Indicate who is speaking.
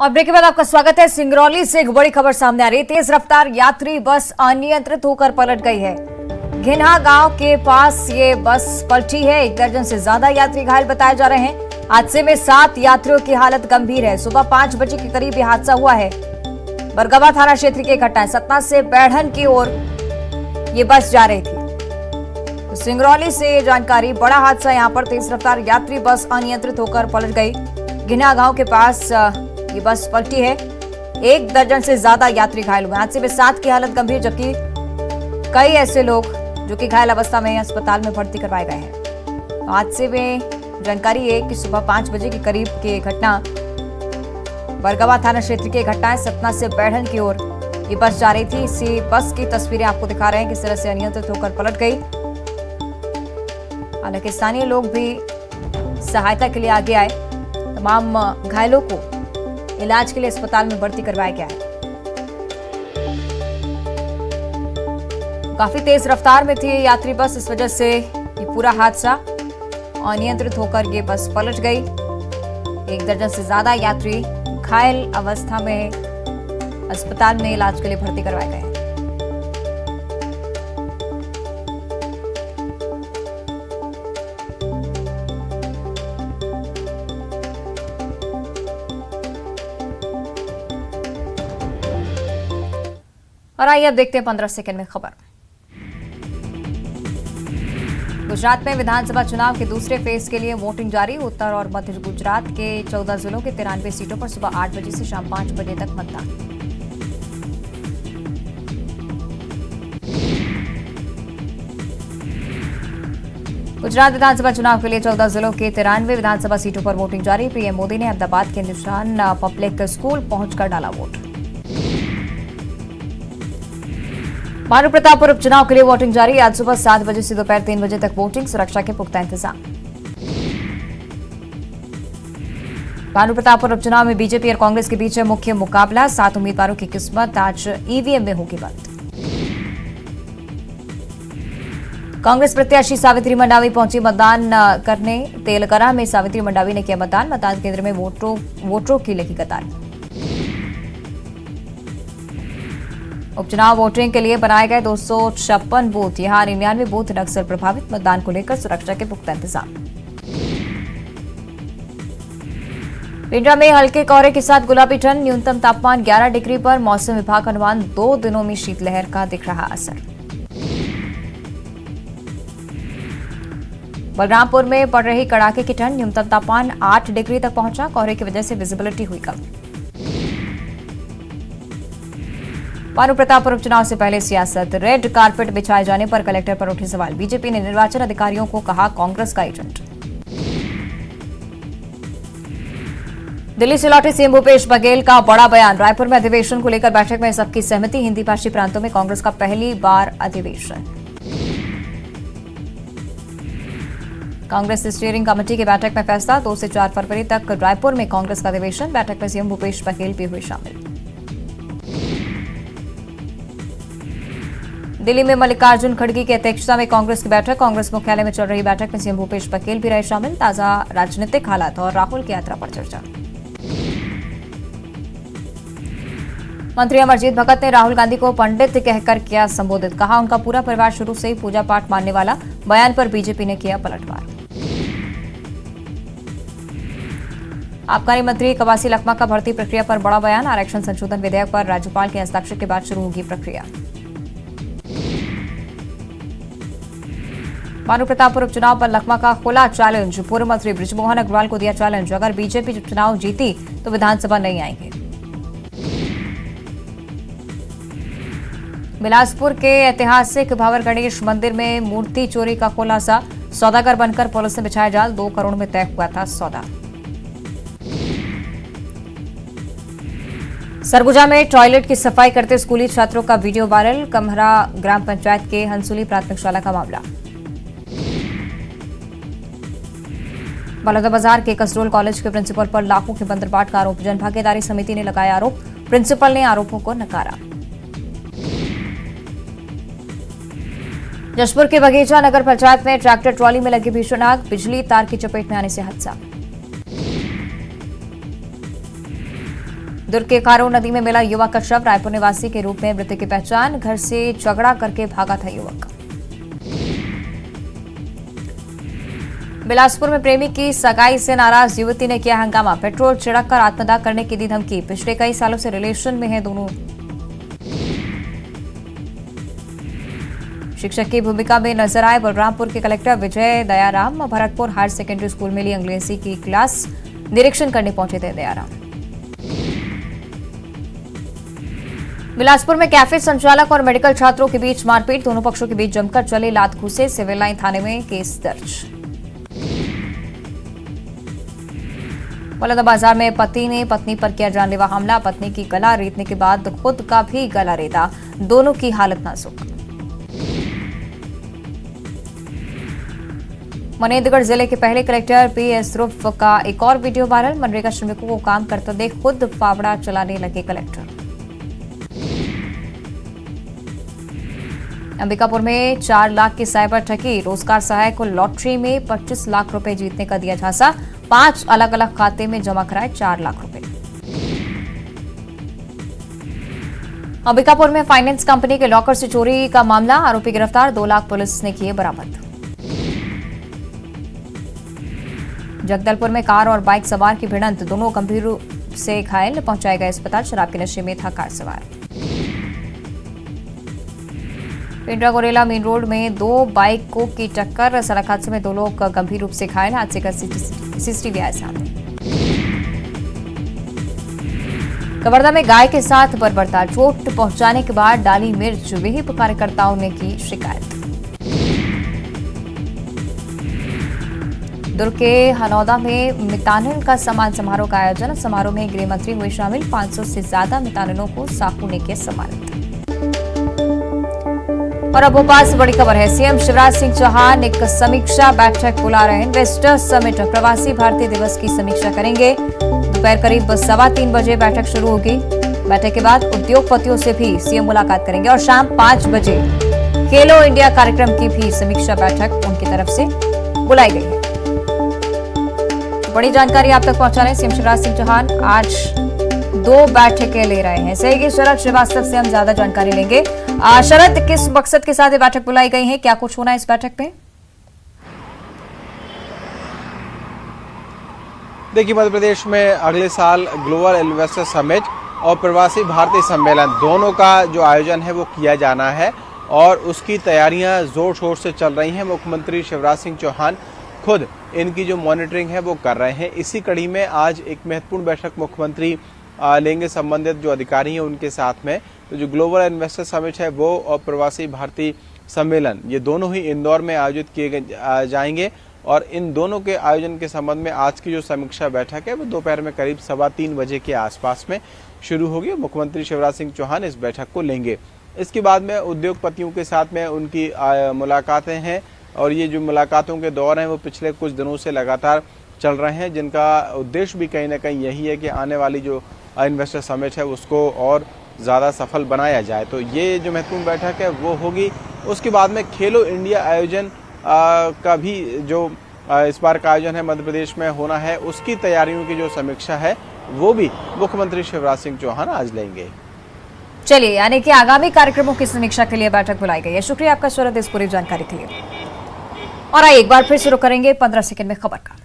Speaker 1: और ब्रेक के बाद आपका स्वागत है। सिंगरौली से एक बड़ी खबर सामने आ रही है। तेज रफ्तार यात्री बस अनियंत्रित होकर पलट गई है। घिन्हा गांव के पास ये बस पलटी है। 1 दर्जन से ज्यादा यात्री घायल बताए जा रहे हैं। हादसे में 7 यात्रियों की हालत गंभीर है। सुबह 5 बजे के करीब ये हादसा हुआ है। बरगवा थाना क्षेत्र की घटना है। सतना से बैढ़न की ओर ये बस जा रही थी। सिंगरौली से जानकारी। बड़ा हादसा यहां पर। तेज रफ्तार यात्री बस अनियंत्रित होकर पलट गई। घिन्हा गांव के पास ये बस पलटी है। 1 दर्जन से ज्यादा यात्री घायल हुए। हादसे में 7 की हालत गंभीर, जबकि कई ऐसे लोग जो कि घायल अवस्था में अस्पताल में भर्ती करवाए गए हैं। हादसे में जानकारी है कि सुबह 5 बजे के करीब की घटना बरगवा थाना क्षेत्र की घटना है। सतना से बैढ़न की ओर ये बस जा रही थी। इसी बस की तस्वीरें आपको दिखा रहे हैं, किस तरह से अनियंत्रित होकर पलट गई। हालांकि स्थानीय लोग भी सहायता के लिए आगे आए। तमाम घायलों को इलाज के लिए अस्पताल में भर्ती करवाया गया है। काफी तेज रफ्तार में थी यात्री बस, इस वजह से ये पूरा हादसा अनियंत्रित होकर ये बस पलट गई। 1 दर्जन से ज्यादा यात्री घायल अवस्था में अस्पताल में इलाज के लिए भर्ती करवाए गए हैं। और आइए अब देखते हैं 15 सेकंड में खबर। गुजरात में विधानसभा चुनाव के दूसरे फेज के लिए वोटिंग जारी। उत्तर और मध्य गुजरात के 14 जिलों के 93 सीटों पर सुबह 8 बजे से शाम 5 बजे तक मतदान। गुजरात विधानसभा चुनाव के लिए 14 जिलों के 93 विधानसभा सीटों पर वोटिंग जारी। पीएम मोदी ने अहमदाबाद के निशान पब्लिक स्कूल पहुंचकर डाला वोट। भानु प्रतापपुर उपचुनाव के लिए वोटिंग जारी। आज सुबह 7 बजे से दोपहर 3 बजे तक वोटिंग। सुरक्षा के पुख्ता इंतजाम। भानु प्रतापपुर उपचुनाव में बीजेपी और कांग्रेस के बीच मुख्य मुकाबला। 7 उम्मीदवारों की किस्मत आज ईवीएम में होगी बंद। कांग्रेस प्रत्याशी सावित्री मंडावी पहुंची मतदान करने। तेलकरा में सावित्री मंडावी ने किया मतदान। मतदान केंद्र में वोटरों की लगी कतार। उपचुनाव वोटिंग के लिए बनाए गए 256 बूथ। यहां 99 बूथ नक्सल प्रभावित। मतदान को लेकर सुरक्षा के पुख्ता इंतजाम। पिंडरा में हल्के कोहरे के साथ गुलाबी ठंड। न्यूनतम तापमान 11 डिग्री पर। मौसम विभाग का अनुमान 2 दिनों में शीतलहर का दिख रहा असर। बलरामपुर में पड़ रही कड़ाके की ठंड। न्यूनतम तापमान 8 डिग्री तक पहुंचा। कोहरे की वजह से विजिबिलिटी हुई कम। भानु प्रतापपुर उपचुनाव से पहले सियासत। रेड कारपेट बिछाए जाने पर कलेक्टर पर उठे सवाल। बीजेपी ने निर्वाचन अधिकारियों को कहा कांग्रेस का एजेंट। दिल्ली से लौटे सीएम भूपेश बघेल का बड़ा बयान। रायपुर में अधिवेशन को लेकर बैठक में सबकी सहमति। हिंदी भाषी प्रांतों में कांग्रेस का पहली बार अधिवेशन। कांग्रेस स्टीयरिंग कमेटी की बैठक में फैसला। 2 से 4 फरवरी तक रायपुर में कांग्रेस का अधिवेशन। बैठक में सीएम भूपेश बघेल भी हुए शामिल। दिल्ली में मल्लिकार्जुन खड़गे की अध्यक्षता में कांग्रेस की बैठक। कांग्रेस मुख्यालय में चल रही बैठक में सीएम भूपेश बघेल भी रहे शामिल। ताजा राजनीतिक हालात और राहुल की यात्रा पर चर्चा। मंत्री अमरजीत भगत ने राहुल गांधी को पंडित कहकर किया संबोधित। कहा उनका पूरा परिवार शुरू से ही पूजा पाठ मानने वाला। बयान पर बीजेपी ने किया पलटवार। आबकारी मंत्री कवासी लखमा का भर्ती प्रक्रिया पर बड़ा बयान। आरक्षण संशोधन विधेयक पर राज्यपाल के हस्ताक्षर के बाद शुरू होगी प्रक्रिया। भानु प्रतापपुर उपचुनाव पर लखमा का खुला चैलेंज। पूर्व मंत्री बृजमोहन अग्रवाल को दिया चैलेंज। अगर बीजेपी चुनाव जीती तो विधानसभा नहीं आएंगे। बिलासपुर के ऐतिहासिक भावर गणेश मंदिर में मूर्ति चोरी का खुलासा। सौदागर बनकर पुलिस ने बिछाया जाल। 2 करोड़ में तय हुआ था सौदा। सरगुजा में टॉयलेट की सफाई करते स्कूली छात्रों का वीडियो वायरल। कमहरा ग्राम पंचायत के हंसुली प्राथमिक शाला का मामला। बलौदाबाजार के कसरोल कॉलेज के प्रिंसिपल पर लाखों के बंदरबाट का आरोप। जन भागीदारी समिति ने लगाया आरोप। प्रिंसिपल ने आरोपों को नकारा। जशपुर के बगीचा नगर पंचायत में ट्रैक्टर ट्रॉली में लगी भीषण आग। बिजली तार की चपेट में आने से हादसा। दुर्ग के कारो नदी में मिला युवक का शव। रायपुर निवासी के रूप में मृतक की पहचान। घर से झगड़ा करके भागा था युवक। बिलासपुर में प्रेमी की सगाई से नाराज युवती ने किया हंगामा। पेट्रोल छिड़ककर आत्मदाह करने की दी धमकी। पिछले कई सालों से रिलेशन में हैं दोनों। शिक्षक की भूमिका में नजर आए बलरामपुर के collector Vijay Dayaram. Bharatpur higher secondary school में ली अंग्रेजी की क्लास निरीक्षण करने पहुंचे थे दयाराम। बिलासपुर में कैफे संचालक और मेडिकल छात्रों के बीच मारपीट। दोनों पक्षों के बीच जमकर चले लात घूसे। सिविल लाइन थाने में केस दर्ज। बलौदाबाजार में पति ने पत्नी पर किया जानलेवा हमला। पत्नी की गला रेतने के बाद खुद का भी गला रेता। दोनों की हालत नाजुक। मनेंद्रगढ़ जिले के पहले कलेक्टर पीएस ध्रुव का एक और वीडियो वायरल। मनरेगा श्रमिकों को काम करते देख खुद फावड़ा चलाने लगे कलेक्टर। अंबिकापुर में 4 लाख की साइबर ठगी। रोजगार सहायक को लॉटरी में 25 लाख रुपए जीतने का दिया झांसा। 5 अलग अलग खाते में जमा कराए 4 लाख रुपए। अंबिकापुर में फाइनेंस कंपनी के लॉकर से चोरी का मामला। आरोपी गिरफ्तार। 2 लाख पुलिस ने किए बरामद। जगदलपुर में कार और बाइक सवार की भिड़ंत। दोनों गंभीर रूप से घायल। पहुंचाए गए अस्पताल। शराब के नशे में था कार सवार। पिंडरा गोरेला मेन रोड में 2 बाइकों की टक्कर। सड़क हादसे में 2 लोग गंभीर रूप से घायल। हादसे का सीसीटीवी आया सामने। कवर्धा में गाय के साथ बर्बरता। चोट पहुंचाने के बाद डाली मिर्च। विहिप कार्यकर्ताओं ने की शिकायत। दुर्ग के हनौदा में मितानिन का सम्मान समारोह का आयोजन। समारोह में गृह मंत्री हुए शामिल। 500 से ज्यादा मितानिनों को साहू ने किया सम्मानित। और अब भोपाल से बड़ी खबर है। सीएम शिवराज सिंह चौहान एक समीक्षा बैठक बुला रहे हैं। इन्वेस्टर्स समिट प्रवासी भारतीय दिवस की समीक्षा करेंगे। दोपहर करीब 3:15 बजे बैठक शुरू होगी। बैठक के बाद उद्योगपतियों से भी सीएम मुलाकात करेंगे और शाम 5 बजे खेलो इंडिया कार्यक्रम की भी समीक्षा बैठक उनकी तरफ से बुलाई गई है। बड़ी जानकारी आप तक पहुंचा रहे हैं सीएम शिवराज सिंह चौहान। आज 2 बैठकें ले रहे हैं। सही शरद श्रीवास्तव से हम ज्यादा जानकारी लेंगे। शरद, किस मकसद के साथ ये बैठक बुलाई गई है? क्या कुछ होना है इस बैठक में?
Speaker 2: देखिए, मध्य प्रदेश में अगले साल ग्लोबल इन्वेस्टर समिट और प्रवासी भारतीय सम्मेलन दोनों का जो आयोजन है वो किया जाना है और उसकी तैयारियां जोर शोर से चल रही हैं। मुख्यमंत्री शिवराज सिंह चौहान खुद इनकी जो मॉनिटरिंग है वो कर रहे हैं। इसी कड़ी में आज एक महत्वपूर्ण बैठक मुख्यमंत्री लेंगे संबंधित जो अधिकारी हैं उनके साथ में। तो जो ग्लोबल इन्वेस्टर समिट है वो और प्रवासी भारतीय सम्मेलन ये दोनों ही इंदौर में आयोजित किए जाएंगे और इन दोनों के आयोजन के संबंध में आज की जो समीक्षा बैठक है वो दोपहर में करीब 3:15 बजे के आसपास में शुरू होगी। मुख्यमंत्री शिवराज सिंह चौहान इस बैठक को लेंगे। इसके बाद में उद्योगपतियों के साथ में उनकी मुलाकातें हैं और ये जो मुलाकातों के दौर हैं वो पिछले कुछ दिनों से लगातार चल रहे हैं, जिनका उद्देश्य भी कहीं ना कहीं यही है कि आने वाली जो इन्वेस्टर समिट है उसको और ज़्यादा सफल बनाया जाए। तो ये जो महत्वपूर्ण बैठक है वो होगी। उसके बाद में खेलो इंडिया आयोजन का भी जो इस बार का आयोजन है मध्य प्रदेश में होना है, उसकी तैयारियों की जो समीक्षा है वो भी मुख्यमंत्री शिवराज सिंह चौहान आज लेंगे।
Speaker 1: चलिए, यानी कि आगामी कार्यक्रमों की समीक्षा के लिए बैठक बुलाई गई है। शुक्रिया आपका शरद इस पूरी जानकारी के लिए। और आइए एक बार फिर शुरू करेंगे 15 सेकंड में खबर का।